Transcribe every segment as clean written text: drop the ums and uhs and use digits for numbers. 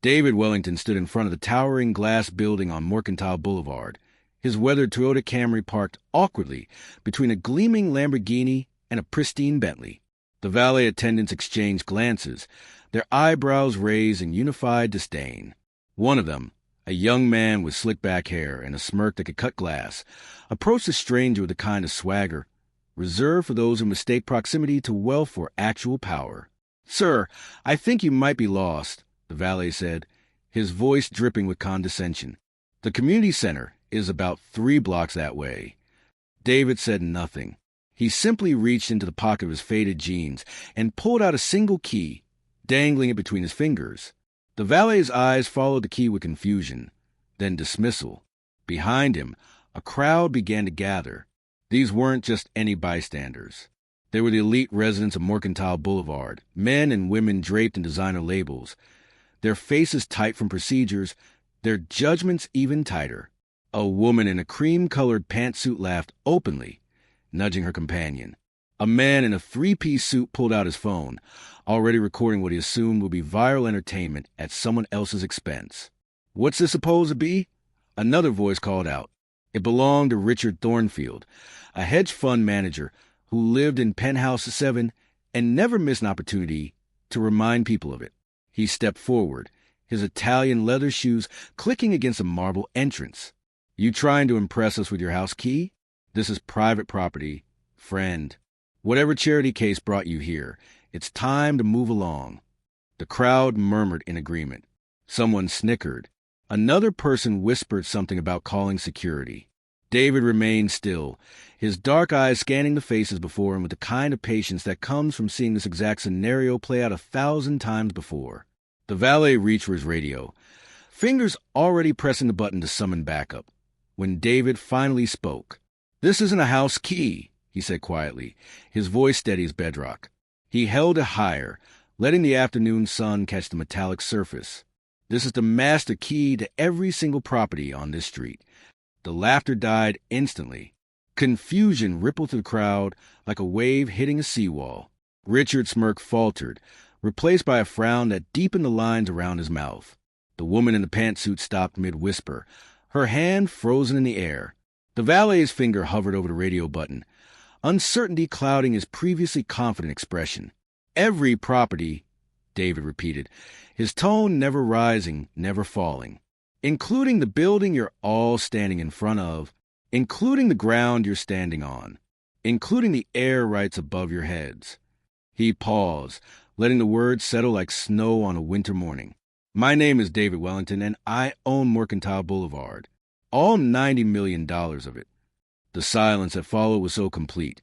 David Wellington stood in front of the towering glass building on Mercantile Boulevard, his weathered Toyota Camry parked awkwardly between a gleaming Lamborghini and a pristine Bentley. The valet attendants exchanged glances, their eyebrows raised in unified disdain. One of them, a young man with slick-back hair and a smirk that could cut glass, approached the stranger with a kind of swagger, reserved for those who mistake proximity to wealth or actual power. "Sir, I think you might be lost," the valet said, his voice dripping with condescension. "The community center is about 3 blocks that way." David said nothing. He simply reached into the pocket of his faded jeans and pulled out a single key, dangling it between his fingers. The valet's eyes followed the key with confusion, then dismissal. Behind him, a crowd began to gather. These weren't just any bystanders. They were the elite residents of Mercantile Boulevard, men and women draped in designer labels, their faces tight from procedures, their judgments even tighter. A woman in a cream-colored pantsuit laughed openly, nudging her companion. A man in a 3-piece suit pulled out his phone, already recording what he assumed would be viral entertainment at someone else's expense. "What's this supposed to be?" Another voice called out. It belonged to Richard Thornfield, a hedge fund manager who lived in Penthouse 7 and never missed an opportunity to remind people of it. He stepped forward, his Italian leather shoes clicking against a marble entrance. "You trying to impress us with your house key? This is private property, friend. Whatever charity case brought you here, it's time to move along." The crowd murmured in agreement. Someone snickered. Another person whispered something about calling security. David remained still, his dark eyes scanning the faces before him with the kind of patience that comes from seeing this exact scenario play out 1,000 times before. The valet reached for his radio, fingers already pressing the button to summon backup, when David finally spoke. "This isn't a house key," he said quietly, his voice steady as bedrock. He held it higher, letting the afternoon sun catch the metallic surface. "This is the master key to every single property on this street." The laughter died instantly. Confusion rippled through the crowd like a wave hitting a seawall. Richard's smirk faltered, replaced by a frown that deepened the lines around his mouth. The woman in the pantsuit stopped mid-whisper, her hand frozen in the air. The valet's finger hovered over the radio button, uncertainty clouding his previously confident expression. "Every property," David repeated, his tone never rising, never falling. "Including the building you're all standing in front of, including the ground you're standing on, including the air rights above your heads." He paused, letting the words settle like snow on a winter morning. "My name is David Wellington, and I own Mercantile Boulevard. All $90 million of it." The silence that followed was so complete,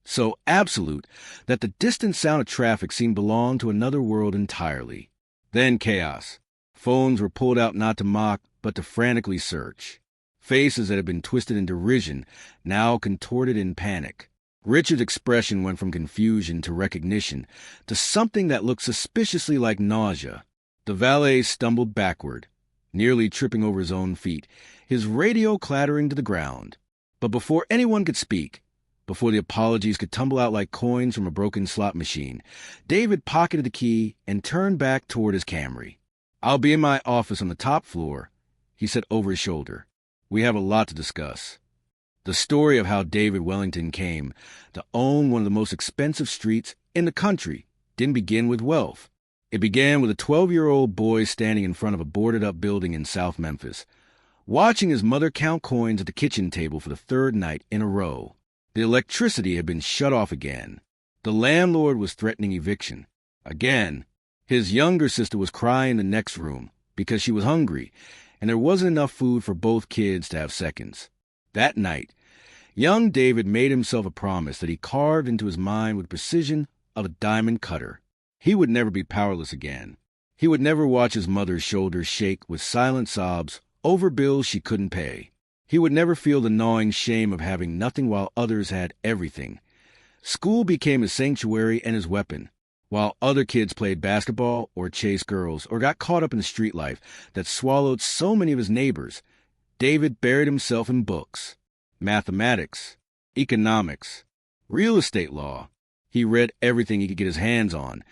so absolute, that the distant sound of traffic seemed to belong to another world entirely. Then chaos. Phones were pulled out not to mock, but to frantically search. Faces that had been twisted in derision, now contorted in panic. Richard's expression went from confusion to recognition, to something that looked suspiciously like nausea. The valet stumbled backward, nearly tripping over his own feet, his radio clattering to the ground. But before anyone could speak, before the apologies could tumble out like coins from a broken slot machine, David pocketed the key and turned back toward his Camry. "I'll be in my office on the top floor," he said over his shoulder. "We have a lot to discuss." The story of how David Wellington came to own one of the most expensive streets in the country didn't begin with wealth. It began with a 12-year-old boy standing in front of a boarded-up building in South Memphis, watching his mother count coins at the kitchen table for the 3rd night in a row. The electricity had been shut off again. The landlord was threatening eviction. Again. His younger sister was crying in the next room because she was hungry, and there wasn't enough food for both kids to have seconds. That night, young David made himself a promise that he carved into his mind with precision of a diamond cutter. He would never be powerless again. He would never watch his mother's shoulders shake with silent sobs over bills she couldn't pay. He would never feel the gnawing shame of having nothing while others had everything. School became his sanctuary and his weapon. While other kids played basketball or chased girls or got caught up in the street life that swallowed so many of his neighbors, David buried himself in books, mathematics, economics, real estate law. He read everything he could get his hands on,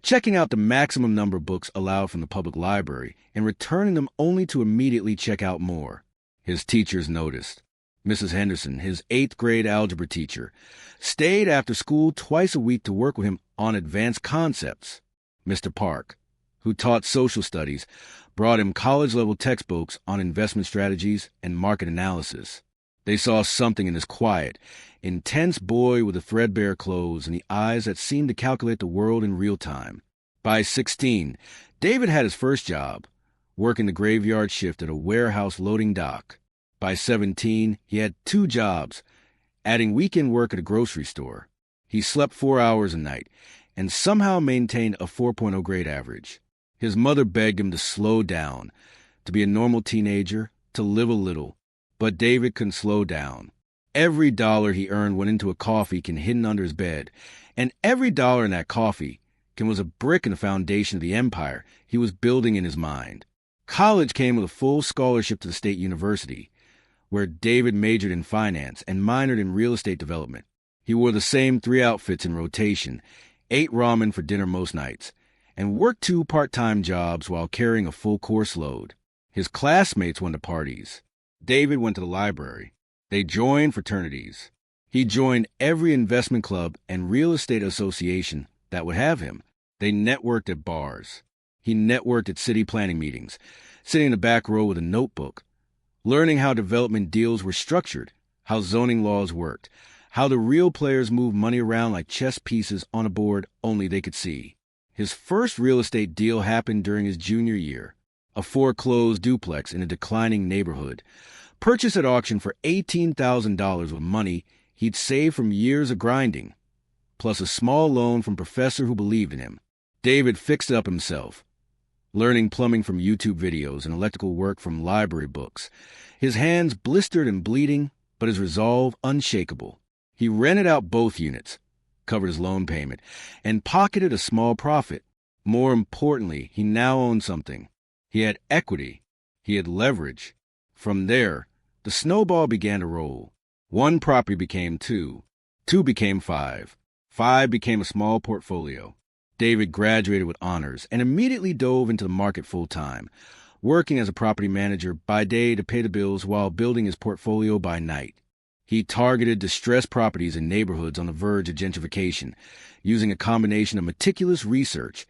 checking out the maximum number of books allowed from the public library and returning them only to immediately check out more. His teachers noticed. Mrs. Henderson, his 8th grade algebra teacher, stayed after school twice a week to work with him on advanced concepts. Mr. Park, who taught social studies, brought him college-level textbooks on investment strategies and market analysis. They saw something in this quiet, intense boy with the threadbare clothes and the eyes that seemed to calculate the world in real time. By 16, David had his first job, working the graveyard shift at a warehouse loading dock. By 17, he had 2 jobs, adding weekend work at a grocery store. He slept 4 hours a night and somehow maintained a 4.0 grade average. His mother begged him to slow down, to be a normal teenager, to live a little. But David couldn't slow down. Every dollar he earned went into a coffee can hidden under his bed, and every dollar in that coffee can was a brick in the foundation of the empire he was building in his mind. College came with a full scholarship to the state university, where David majored in finance and minored in real estate development. He wore the same 3 outfits in rotation, ate ramen for dinner most nights, and worked 2 part-time jobs while carrying a full course load. His classmates went to parties. David went to the library. They joined fraternities. He joined every investment club and real estate association that would have him. They networked at bars. He networked at city planning meetings, sitting in the back row with a notebook, learning how development deals were structured, how zoning laws worked, how the real players moved money around like chess pieces on a board only they could see. His first real estate deal happened during his junior year, a foreclosed duplex in a declining neighborhood, purchased at auction for $18,000 with money he'd saved from years of grinding, plus a small loan from a professor who believed in him. David fixed it up himself, learning plumbing from YouTube videos and electrical work from library books. His hands blistered and bleeding, but his resolve unshakable. He rented out both units, covered his loan payment, and pocketed a small profit. More importantly, he now owned something. He had equity. He had leverage. From there, the snowball began to roll. 1 property became 2. 2 became 5. 5 became a small portfolio. David graduated with honors and immediately dove into the market full-time, working as a property manager by day to pay the bills while building his portfolio by night. He targeted distressed properties in neighborhoods on the verge of gentrification, using a combination of meticulous research,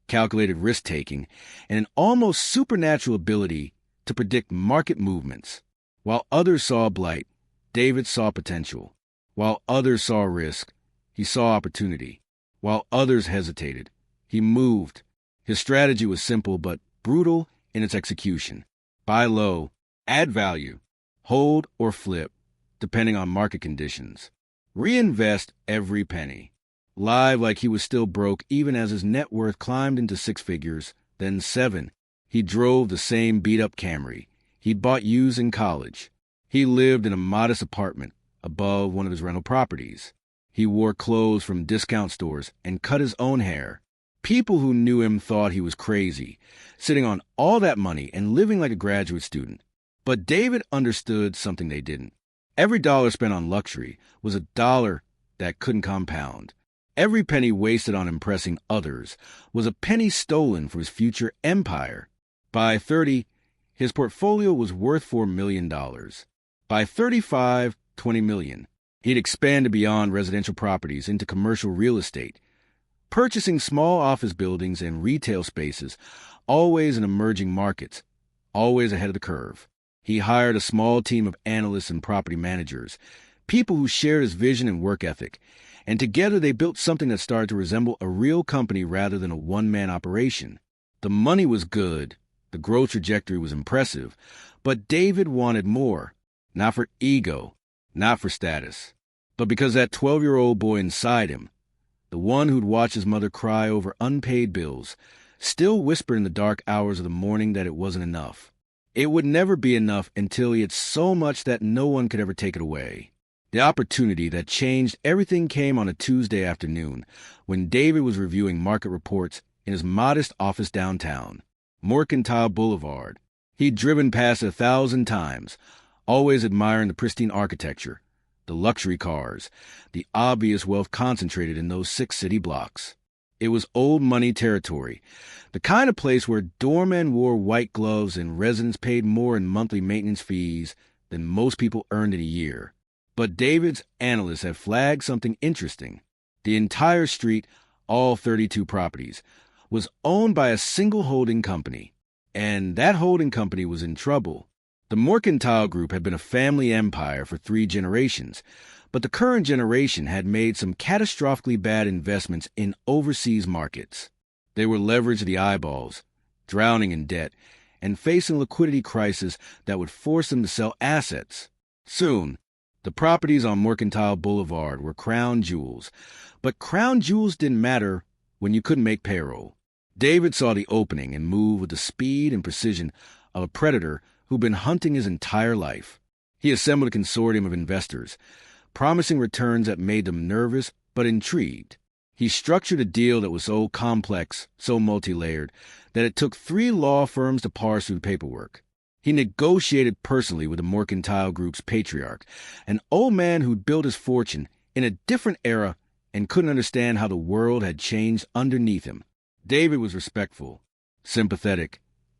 calculated risk-taking, and an almost supernatural ability to predict market movements. While others saw blight, David saw potential. While others saw risk, he saw opportunity. While others hesitated, he moved. His strategy was simple but brutal in its execution. Buy low, add value, hold or flip, depending on market conditions. Reinvest every penny. Live like he was still broke even as his net worth climbed into 6 figures, then 7. He drove the same beat-up Camry he'd bought used in college. He lived in a modest apartment above one of his rental properties. He wore clothes from discount stores and cut his own hair. People who knew him thought he was crazy, sitting on all that money and living like a graduate student. But David understood something they didn't. Every dollar spent on luxury was a dollar that couldn't compound. Every penny wasted on impressing others was a penny stolen from his future empire. By 30, his portfolio was worth $4 million. By 35, $20 million. He'd expanded beyond residential properties into commercial real estate, purchasing small office buildings and retail spaces, always in emerging markets, always ahead of the curve. He hired a small team of analysts and property managers, people who shared his vision and work ethic, and together they built something that started to resemble a real company rather than a one-man operation. The money was good, the growth trajectory was impressive, but David wanted more, not for ego, not for status, but because that 12-year-old boy inside him, the one who'd watched his mother cry over unpaid bills, still whispered in the dark hours of the morning that it wasn't enough. It would never be enough until he had so much that no one could ever take it away. The opportunity that changed everything came on a Tuesday afternoon when David was reviewing market reports in his modest office downtown, Mercantile Boulevard. He'd driven past it 1,000 times, always admiring the pristine architecture, the luxury cars, the obvious wealth concentrated in those 6 city blocks. It was old money territory, the kind of place where doormen wore white gloves and residents paid more in monthly maintenance fees than most people earned in a year. But David's analysts had flagged something interesting. The entire street, all 32 properties, was owned by a single holding company, and that holding company was in trouble. The Mercantile Group had been a family empire for 3 generations, but the current generation had made some catastrophically bad investments in overseas markets. They were leveraged to the eyeballs, drowning in debt, and facing a liquidity crisis that would force them to sell assets. Soon, the properties on Mercantile Boulevard were crown jewels, but crown jewels didn't matter when you couldn't make payroll. David saw the opening and moved with the speed and precision of a predator who'd been hunting his entire life. He assembled a consortium of investors, promising returns that made them nervous but intrigued. He structured a deal that was so complex, so multi-layered, that it took 3 law firms to parse through the paperwork. He negotiated personally with the Mercantile Group's patriarch, an old man who'd built his fortune in a different era and couldn't understand how the world had changed underneath him. David was respectful, sympathetic,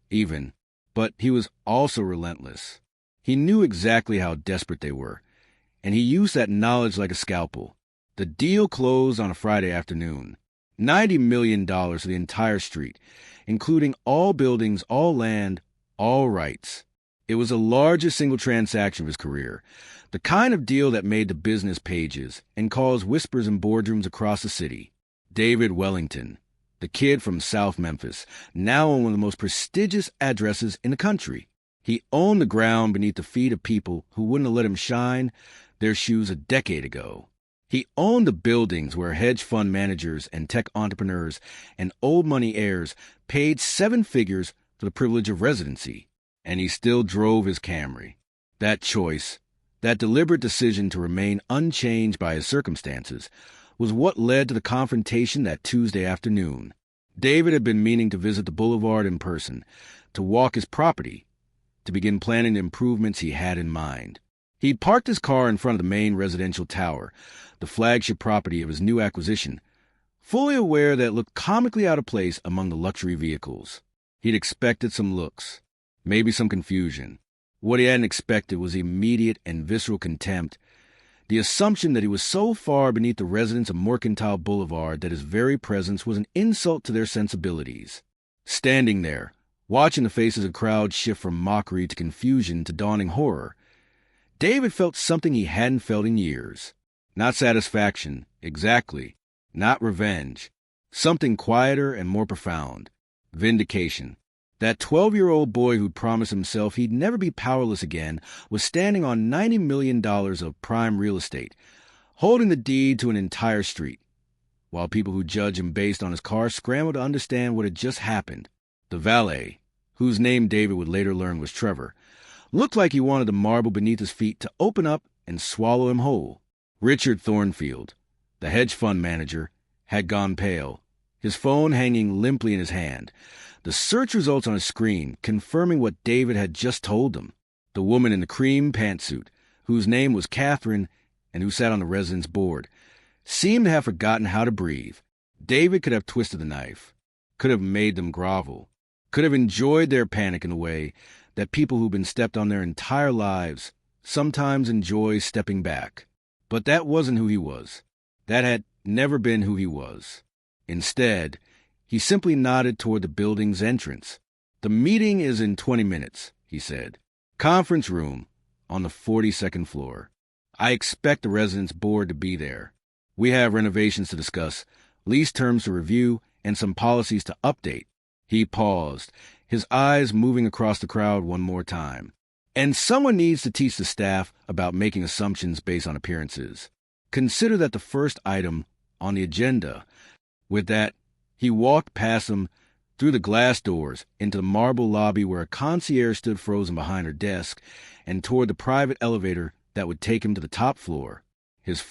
even, but he was also relentless. He knew exactly how desperate they were, and he used that knowledge like a scalpel. The deal closed on a Friday afternoon. $90 million for the entire street, including all buildings, all land, all rights. It was the largest single transaction of his career, the kind of deal that made the business pages and caused whispers in boardrooms across the city. David Wellington, the kid from South Memphis, now on one of the most prestigious addresses in the country. He owned the ground beneath the feet of people who wouldn't have let him shine their shoes a decade ago. He owned the buildings where hedge fund managers and tech entrepreneurs and old money heirs paid 7 figures for the privilege of residency, and he still drove his Camry. That choice, that deliberate decision to remain unchanged by his circumstances, was what led to the confrontation that Tuesday afternoon. David had been meaning to visit the boulevard in person, to walk his property, to begin planning the improvements he had in mind. He'd parked his car in front of the main residential tower, the flagship property of his new acquisition, fully aware that it looked comically out of place among the luxury vehicles. He'd expected some looks, maybe some confusion. What he hadn't expected was immediate and visceral contempt, the assumption that he was so far beneath the residents of Mercantile Boulevard that his very presence was an insult to their sensibilities. Standing there, watching the faces of crowds shift from mockery to confusion to dawning horror, David felt something he hadn't felt in years. Not satisfaction, exactly. Not revenge. Something quieter and more profound. Vindication. That 12-year-old boy who'd promised himself he'd never be powerless again was standing on $90 million of prime real estate, holding the deed to an entire street, while people who judged him based on his car scrambled to understand what had just happened. The valet, whose name David would later learn was Trevor, looked like he wanted the marble beneath his feet to open up and swallow him whole. Richard Thornfield, the hedge fund manager, had gone pale, his phone hanging limply in his hand, the search results on his screen confirming what David had just told him. The woman in the cream pantsuit, whose name was Catherine and who sat on the residence board, seemed to have forgotten how to breathe. David could have twisted the knife, could have made them grovel, could have enjoyed their panic in a way that people who've been stepped on their entire lives sometimes enjoy stepping back. But that wasn't who he was. That had never been who he was. Instead, he simply nodded toward the building's entrance. "The meeting is in 20 minutes, he said. "Conference room on the 42nd floor. I expect the residence board to be there. We have renovations to discuss, lease terms to review, and some policies to update." He paused, his eyes moving across the crowd one more time. "And someone needs to teach the staff about making assumptions based on appearances. Consider that the first item on the agenda." With that, he walked past them through the glass doors into the marble lobby where a concierge stood frozen behind her desk and toward the private elevator that would take him to the top floor. His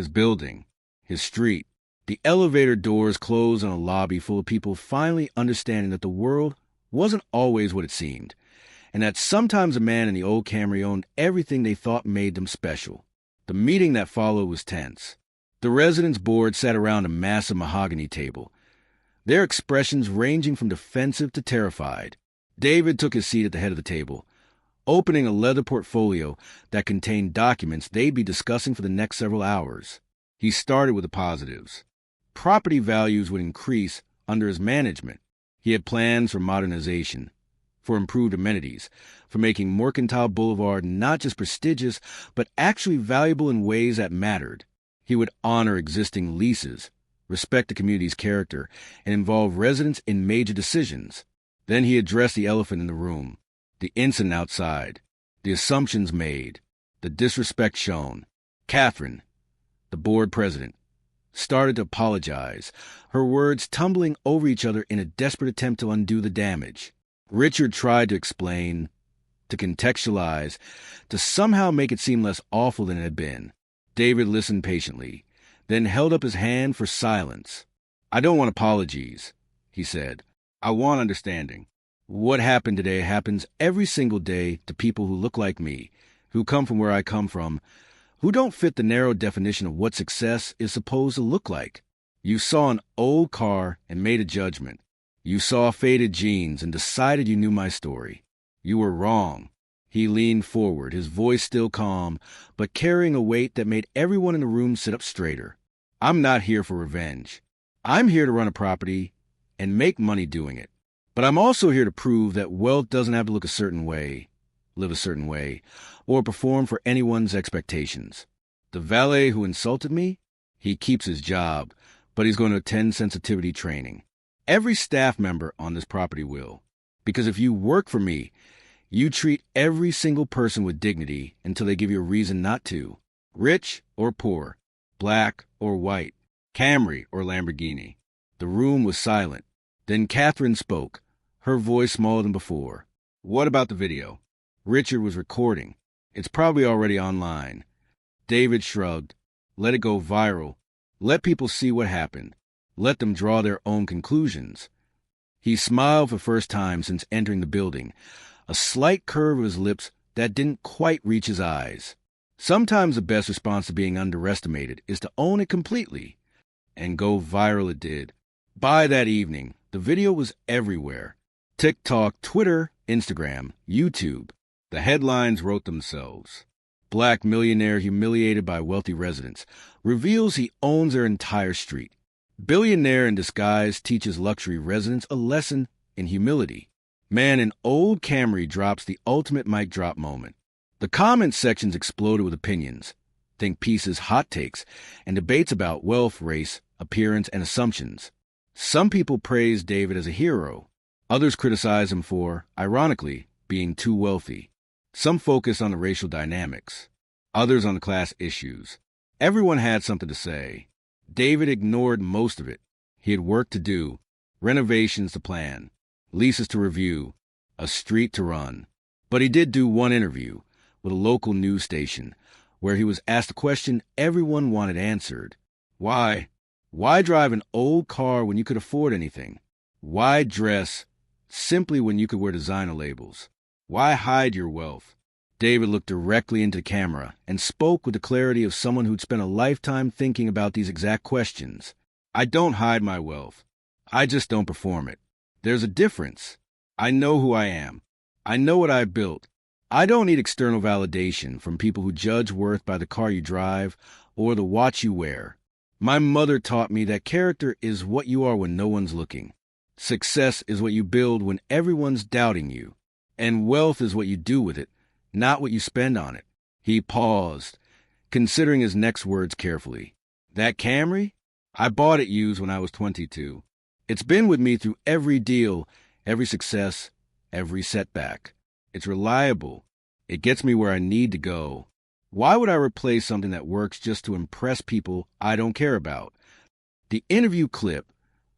building, his street. The elevator doors closed in a lobby full of people finally understanding that the world wasn't always what it seemed, and that sometimes a man in the old Camry owned everything they thought made them special. The meeting that followed was tense. The residents' board sat around a massive mahogany table, their expressions ranging from defensive to terrified. David took his seat at the head of the table, opening a leather portfolio that contained documents they'd be discussing for the next several hours. He started with the positives. Property values would increase under his management. He had plans for modernization, for improved amenities, for making Mercantile Boulevard not just prestigious, but actually valuable in ways that mattered. He would honor existing leases, respect the community's character, and involve residents in major decisions. Then he addressed the elephant in the room, the incident outside, the assumptions made, the disrespect shown. Catherine, the board president, started to apologize, her words tumbling over each other in a desperate attempt to undo the damage. Richard tried to explain, to contextualize, to somehow make it seem less awful than it had been. David listened patiently, then held up his hand for silence. "I don't want apologies," he said. "I want understanding. What happened today happens every single day to people who look like me, who come from where I come from, who don't fit the narrow definition of what success is supposed to look like. You saw an old car and made a judgment. You saw faded jeans and decided you knew my story. You were wrong." He leaned forward, his voice still calm, but carrying a weight that made everyone in the room sit up straighter. "I'm not here for revenge. I'm here to run a property and make money doing it. But I'm also here to prove that wealth doesn't have to look a certain way, live a certain way, or perform for anyone's expectations. The valet who insulted me, he keeps his job, but he's going to attend sensitivity training. Every staff member on this property will. Because if you work for me, you treat every single person with dignity until they give you a reason not to. Rich or poor, black or white, Camry or Lamborghini." The room was silent. Then Catherine spoke, her voice smaller than before. "What about the video?" Richard was recording. "It's probably already online." David shrugged. "Let it go viral. Let people see what happened. Let them draw their own conclusions." He smiled for the first time since entering the building, a slight curve of his lips that didn't quite reach his eyes. Sometimes the best response to being underestimated is to own it completely. And go viral it did. By that evening, the video was everywhere. TikTok, Twitter, Instagram, YouTube. The headlines wrote themselves. Black millionaire humiliated by wealthy residents. Reveals he owns their entire street. Billionaire in disguise teaches luxury residents a lesson in humility. Man in old Camry drops the ultimate mic drop moment. The comment sections exploded with opinions, think pieces, hot takes, and debates about wealth, race, appearance, and assumptions. Some people praised David as a hero. Others criticized him for, ironically, being too wealthy. Some focused on the racial dynamics. Others on the class issues. Everyone had something to say. David ignored most of it. He had work to do, renovations to plan, leases to review, a street to run. But he did do one interview with a local news station where he was asked a question everyone wanted answered. Why? Why drive an old car when you could afford anything? Why dress simply when you could wear designer labels? Why hide your wealth? David looked directly into the camera and spoke with the clarity of someone who'd spent a lifetime thinking about these exact questions. "I don't hide my wealth. I just don't perform it. There's a difference. I know who I am. I know what I built. I don't need external validation from people who judge worth by the car you drive or the watch you wear. My mother taught me that character is what you are when no one's looking. Success is what you build when everyone's doubting you. And wealth is what you do with it, not what you spend on it." He paused, considering his next words carefully. "That Camry? I bought it used when I was 22. It's been with me through every deal, every success, every setback. It's reliable. It gets me where I need to go. Why would I replace something that works just to impress people I don't care about?" The interview clip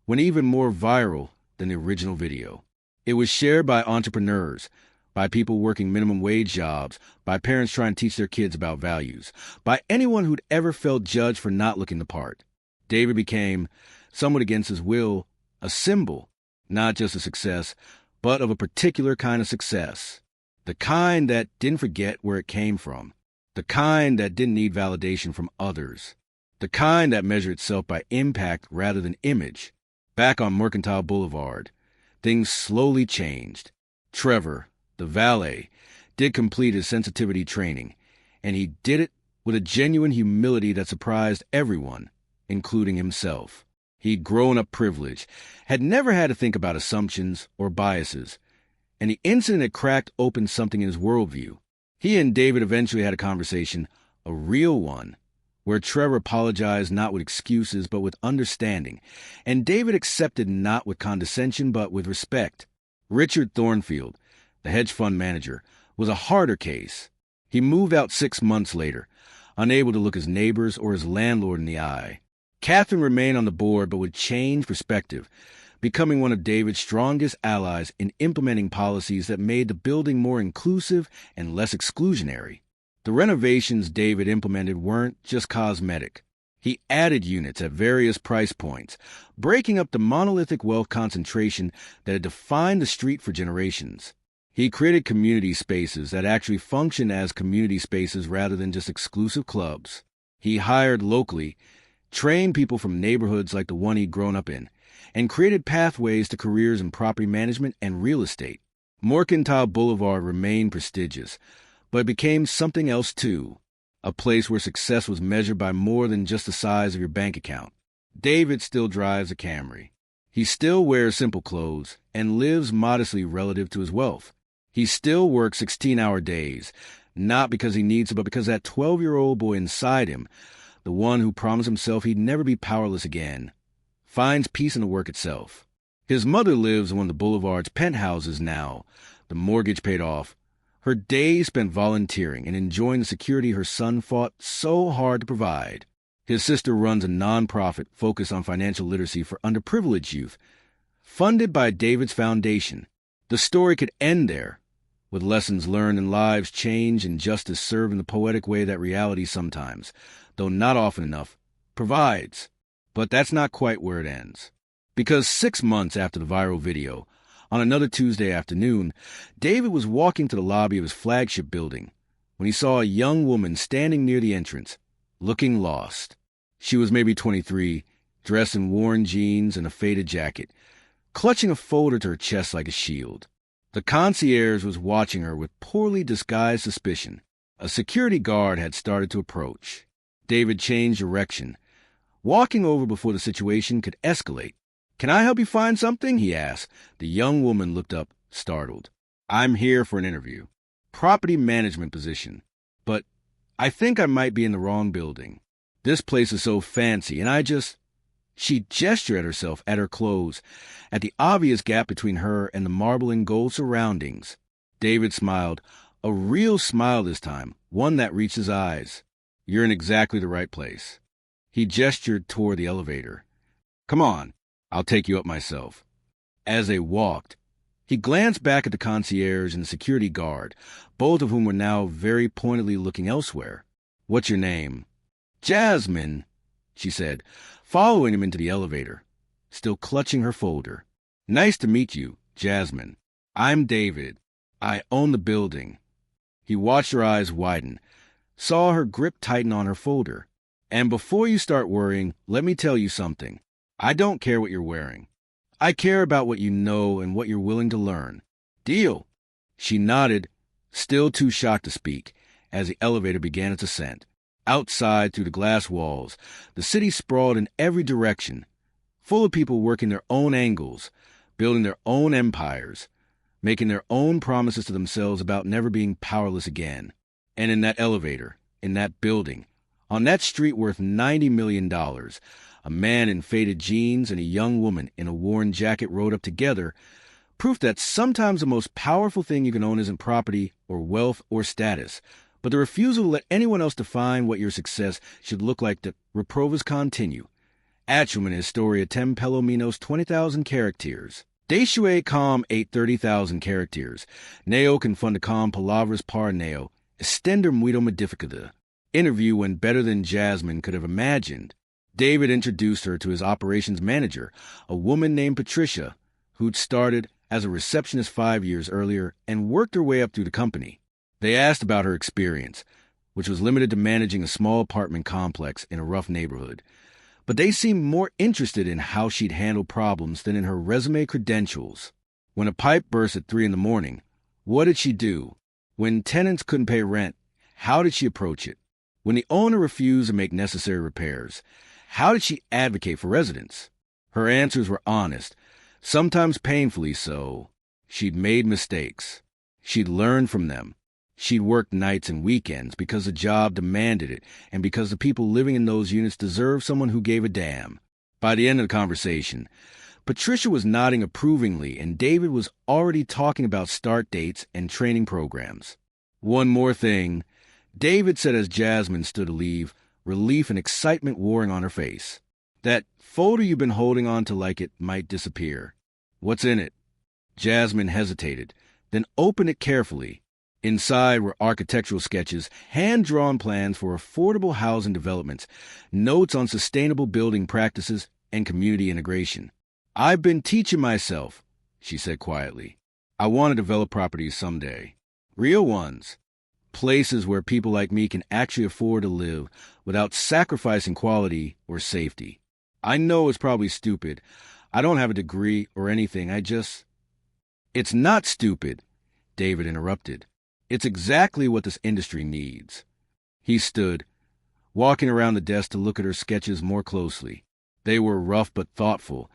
went even more viral than the original video. It was shared by entrepreneurs, by people working minimum wage jobs, by parents trying to teach their kids about values, by anyone who'd ever felt judged for not looking the part. David became, somewhat against his will, a symbol, not just of success, but of a particular kind of success. The kind that didn't forget where it came from. The kind that didn't need validation from others. The the kind that measure itself by impact rather than image. Back on Mercantile Boulevard, things slowly changed. Trevor, the valet, did complete his sensitivity training, and he did it with a genuine humility that surprised everyone, including himself. He'd grown up privileged, had never had to think about assumptions or biases, and the incident had cracked open something in his worldview. He and David eventually had a conversation, a real one, where Trevor apologized not with excuses but with understanding, and David accepted not with condescension but with respect. Richard Thornfield, the hedge fund manager, was a harder case. He moved out 6 months later, unable to look his neighbors or his landlord in the eye. Catherine remained on the board but with changed perspective, becoming one of David's strongest allies in implementing policies that made the building more inclusive and less exclusionary. The renovations David implemented weren't just cosmetic. He added units at various price points, breaking up the monolithic wealth concentration that had defined the street for generations. He created community spaces that actually functioned as community spaces rather than just exclusive clubs. He hired locally, trained people from neighborhoods like the one he'd grown up in, and created pathways to careers in property management and real estate. Mercantile Boulevard remained prestigious, but it became something else too, a place where success was measured by more than just the size of your bank account. David still drives a Camry. He still wears simple clothes and lives modestly relative to his wealth. He still works 16-hour days, not because he needs to, but because that 12-year-old boy inside him, the one who promised himself he'd never be powerless again, finds peace in the work itself. His mother lives in one of the boulevard's penthouses now, the mortgage paid off, her days spent volunteering and enjoying the security her son fought so hard to provide. His sister runs a nonprofit focused on financial literacy for underprivileged youth, funded by David's foundation. The story could end there, with lessons learned and lives changed and justice served in the poetic way that reality sometimes, though not often enough, provides. But that's not quite where it ends. Because 6 months after the viral video, on another Tuesday afternoon, David was walking to the lobby of his flagship building when he saw a young woman standing near the entrance, looking lost. She was maybe 23, dressed in worn jeans and a faded jacket, clutching a folder to her chest like a shield. The concierge was watching her with poorly disguised suspicion. A security guard had started to approach. David changed direction, walking over before the situation could escalate. "Can I help you find something?" he asked. The young woman looked up, startled. "I'm here for an interview. Property management position. But I think I might be in the wrong building. This place is so fancy, and I just—" She gestured at herself, at her clothes, at the obvious gap between her and the marble and gold surroundings. David smiled, a real smile this time, one that reached his eyes. "You're in exactly the right place." He gestured toward the elevator. "Come on. I'll take you up myself." As they walked, he glanced back at the concierge and the security guard, both of whom were now very pointedly looking elsewhere. "What's your name?" "Jasmine," she said, following him into the elevator, still clutching her folder. "Nice to meet you, Jasmine. I'm David. I own the building." He watched her eyes widen, saw her grip tighten on her folder. "And before you start worrying, let me tell you something. I don't care what you're wearing. I care about what you know and what you're willing to learn. Deal?" She nodded, still too shocked to speak, as the elevator began its ascent. Outside, through the glass walls, the city sprawled in every direction, full of people working their own angles, building their own empires, making their own promises to themselves about never being powerless again. And in that elevator, in that building, on that street worth $90 million, a man in faded jeans and a young woman in a worn jacket rode up together, proof that sometimes the most powerful thing you can own isn't property or wealth or status, but the refusal to let anyone else define what your success should look like. To reprovas continue. Atchum and Historia tem pelo menos 20,000 characters. Deixue com 830,000 characters. Neo confunda com palavras par neo. Estender muito modificada. Interview went better than Jasmine could have imagined. David introduced her to his operations manager, a woman named Patricia, who'd started as a receptionist 5 years earlier and worked her way up through the company. They asked about her experience, which was limited to managing a small apartment complex in a rough neighborhood. But they seemed more interested in how she'd handle problems than in her resume credentials. When a pipe burst at 3 in the morning, what did she do? When tenants couldn't pay rent, how did she approach it? When the owner refused to make necessary repairs, how did she advocate for residents? Her answers were honest, sometimes painfully so. She'd made mistakes. She'd learned from them. She'd worked nights and weekends because the job demanded it and because the people living in those units deserved someone who gave a damn. By the end of the conversation, Patricia was nodding approvingly and David was already talking about start dates and training programs. One more thing, David said as Jasmine stood to leave, relief and excitement warring on her face. That folder you've been holding on to like it might disappear. What's in it? Jasmine hesitated, then opened it carefully. Inside were architectural sketches, hand-drawn plans for affordable housing developments, notes on sustainable building practices, and community integration. I've been teaching myself, she said quietly. I want to develop properties someday. Real ones. Places where people like me can actually afford to live without sacrificing quality or safety. I know it's probably stupid. I don't have a degree or anything. It's not stupid, David interrupted. It's exactly what this industry needs. He stood, walking around the desk to look at her sketches more closely. They were rough but thoughtful,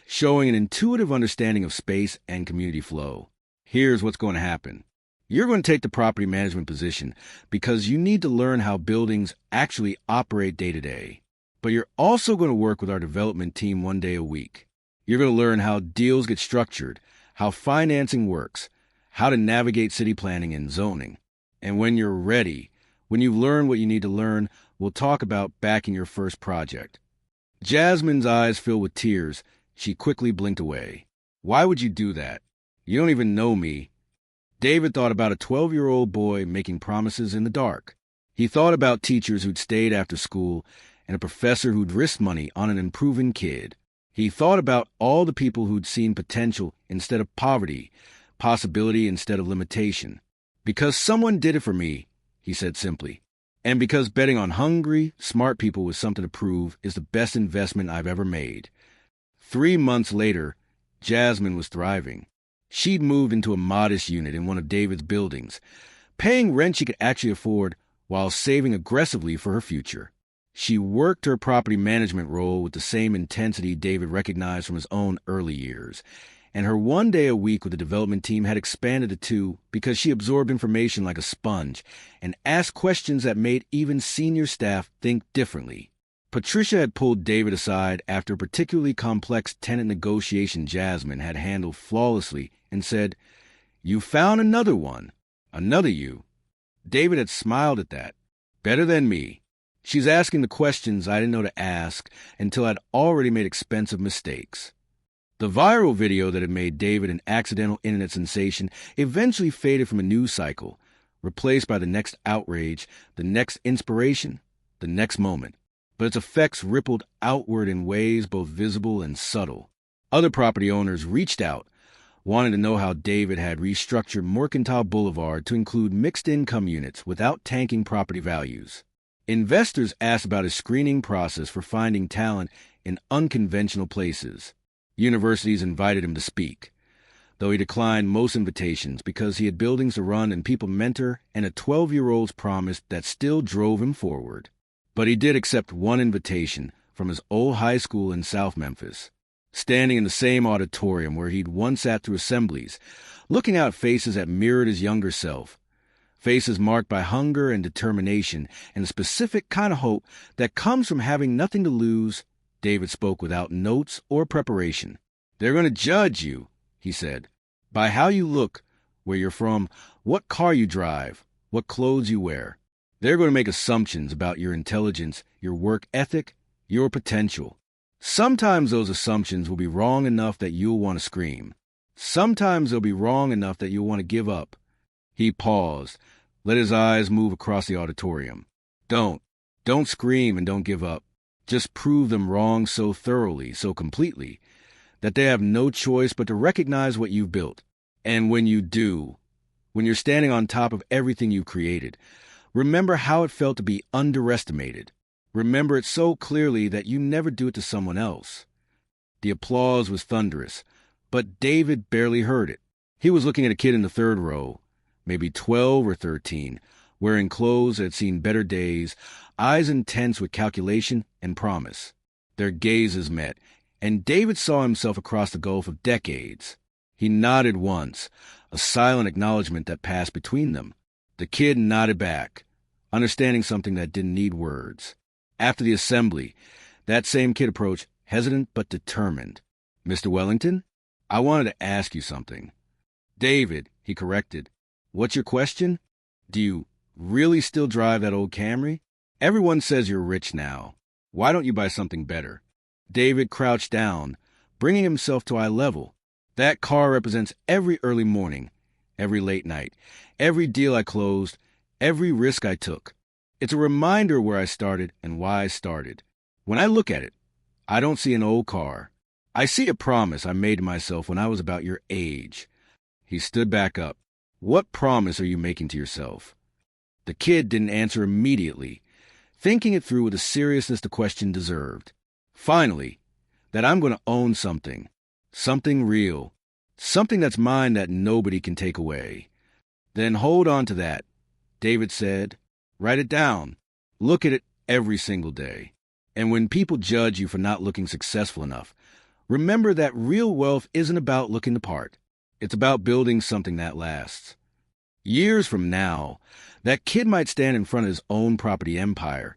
showing an intuitive understanding of space and community flow. Here's what's going to happen. You're going to take the property management position because you need to learn how buildings actually operate day to day. But you're also going to work with our development team 1 day a week. You're going to learn how deals get structured, how financing works, how to navigate city planning and zoning. And when you're ready, when you've learned what you need to learn, we'll talk about backing your first project. Jasmine's eyes filled with tears. She quickly blinked away. Why would you do that? You don't even know me. David thought about a 12-year-old boy making promises in the dark. He thought about teachers who'd stayed after school and a professor who'd risked money on an improving kid. He thought about all the people who'd seen potential instead of poverty, possibility instead of limitation. Because someone did it for me, he said simply. And because betting on hungry, smart people with something to prove is the best investment I've ever made. 3 months later, Jasmine was thriving. She'd moved into a modest unit in one of David's buildings, paying rent she could actually afford while saving aggressively for her future. She worked her property management role with the same intensity David recognized from his own early years, and her 1 day a week with the development team had expanded to 2 because she absorbed information like a sponge and asked questions that made even senior staff think differently. Patricia had pulled David aside after a particularly complex tenant negotiation Jasmine had handled flawlessly and said, "You found another one. Another you." David had smiled at that. Better than me. She's asking the questions I didn't know to ask until I'd already made expensive mistakes. The viral video that had made David an accidental internet sensation eventually faded from a news cycle, replaced by the next outrage, the next inspiration, the next moment. But its effects rippled outward in ways both visible and subtle. Other property owners reached out, wanting to know how David had restructured Mercantile Boulevard to include mixed-income units without tanking property values. Investors asked about his screening process for finding talent in unconventional places. Universities invited him to speak, though he declined most invitations because he had buildings to run and people to mentor and a 12-year-old's promise that still drove him forward. But he did accept one invitation from his old high school in South Memphis. Standing in the same auditorium where he'd once sat through assemblies, looking out at faces that mirrored his younger self, faces marked by hunger and determination and a specific kind of hope that comes from having nothing to lose, David spoke without notes or preparation. "They're going to judge you," he said, "by how you look, where you're from, what car you drive, what clothes you wear. They're going to make assumptions about your intelligence, your work ethic, your potential. Sometimes those assumptions will be wrong enough that you'll want to scream. Sometimes they'll be wrong enough that you'll want to give up." He paused, let his eyes move across the auditorium. Don't scream and don't give up. Just prove them wrong so thoroughly, so completely, that they have no choice but to recognize what you've built. And when you do, when you're standing on top of everything you've created, Remember how it felt to be underestimated. Remember it so clearly that you never do it to someone else. The applause was thunderous, but David barely heard it. He was looking at a kid in the third row, maybe 12 or 13, wearing clothes that had seen better days, eyes intense with calculation and promise. Their gazes met, and David saw himself across the gulf of decades. He nodded once, a silent acknowledgement that passed between them. The kid nodded back, understanding something that didn't need words. After the assembly, that same kid approached, hesitant but determined. "Mr. Wellington, I wanted to ask you something." "David," he corrected. "What's your question? Do you really still drive that old Camry? Everyone says you're rich now. Why don't you buy something better?" David crouched down, bringing himself to eye level. "That car represents every early morning, every late night, every deal I closed, every risk I took. It's a reminder where I started and why I started. When I look at it, I don't see an old car. I see a promise I made to myself when I was about your age." He stood back up. "What promise are you making to yourself?" The kid didn't answer immediately, thinking it through with the seriousness the question deserved. "Finally, that I'm going to own something. Something real. Something that's mine that nobody can take away." "Then hold on to that," David said. "Write it down. Look at it every single day. And when people judge you for not looking successful enough, remember that real wealth isn't about looking the part. It's about building something that lasts." Years from now, that kid might stand in front of his own property empire,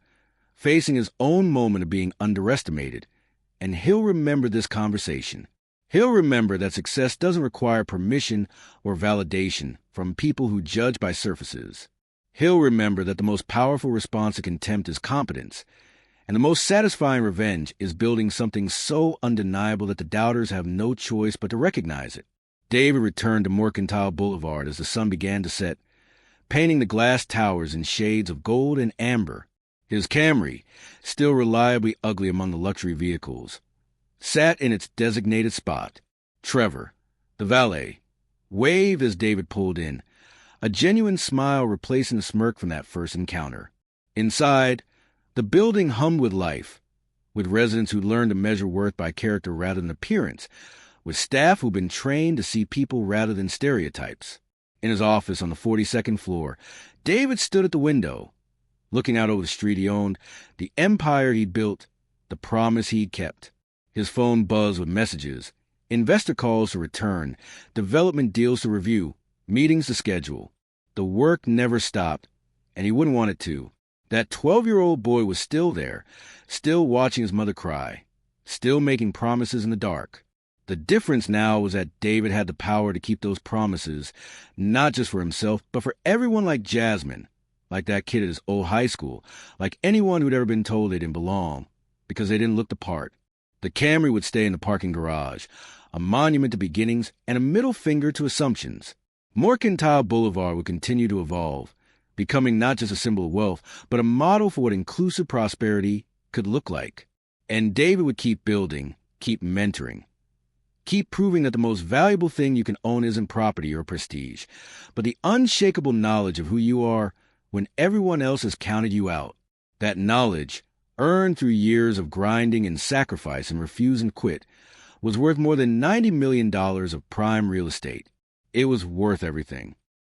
facing his own moment of being underestimated, and he'll remember this conversation. He'll remember that success doesn't require permission or validation from people who judge by surfaces. He'll remember that the most powerful response to contempt is competence, and the most satisfying revenge is building something so undeniable that the doubters have no choice but to recognize it. David returned to Mercantile Boulevard as the sun began to set, painting the glass towers in shades of gold and amber. His Camry, still reliably ugly among the luxury vehicles, sat in its designated spot. Trevor, the valet, waved as David pulled in, a genuine smile replacing the smirk from that first encounter. Inside, the building hummed with life, with residents who learned to measure worth by character rather than appearance, with staff who'd been trained to see people rather than stereotypes. In his office on the 42nd floor, David stood at the window, looking out over the street he owned, the empire he'd built, the promise he'd kept. His phone buzzed with messages, investor calls to return, development deals to review, meetings to schedule. The work never stopped, and he wouldn't want it to. That 12-year-old boy was still there, still watching his mother cry, still making promises in the dark. The difference now was that David had the power to keep those promises, not just for himself, but for everyone like Jasmine, like that kid at his old high school, like anyone who'd ever been told they didn't belong, because they didn't look the part. The Camry would stay in the parking garage, a monument to beginnings and a middle finger to assumptions. Mercantile Boulevard would continue to evolve, becoming not just a symbol of wealth, but a model for what inclusive prosperity could look like. And David would keep building, keep mentoring, keep proving that the most valuable thing you can own isn't property or prestige, but the unshakable knowledge of who you are when everyone else has counted you out. That knowledge, earned through years of grinding and sacrifice and refuse and quit, was worth more than $90 million of prime real estate. It was worth everything.